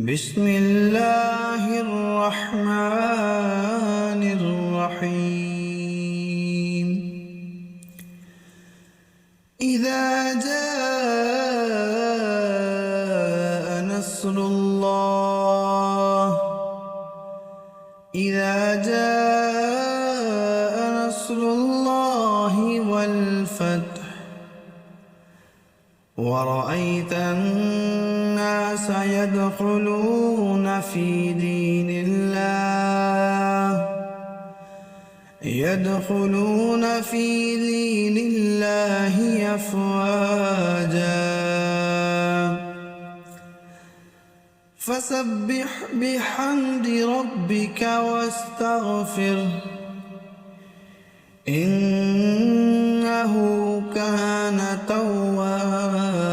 بسم الله الرحمن الرحيم. إذا جاء نصر الله والفتح ورأيت الناس يدخلون في دين الله أفواجا فسبح بحمد ربك واستغفره إنه كان توابا.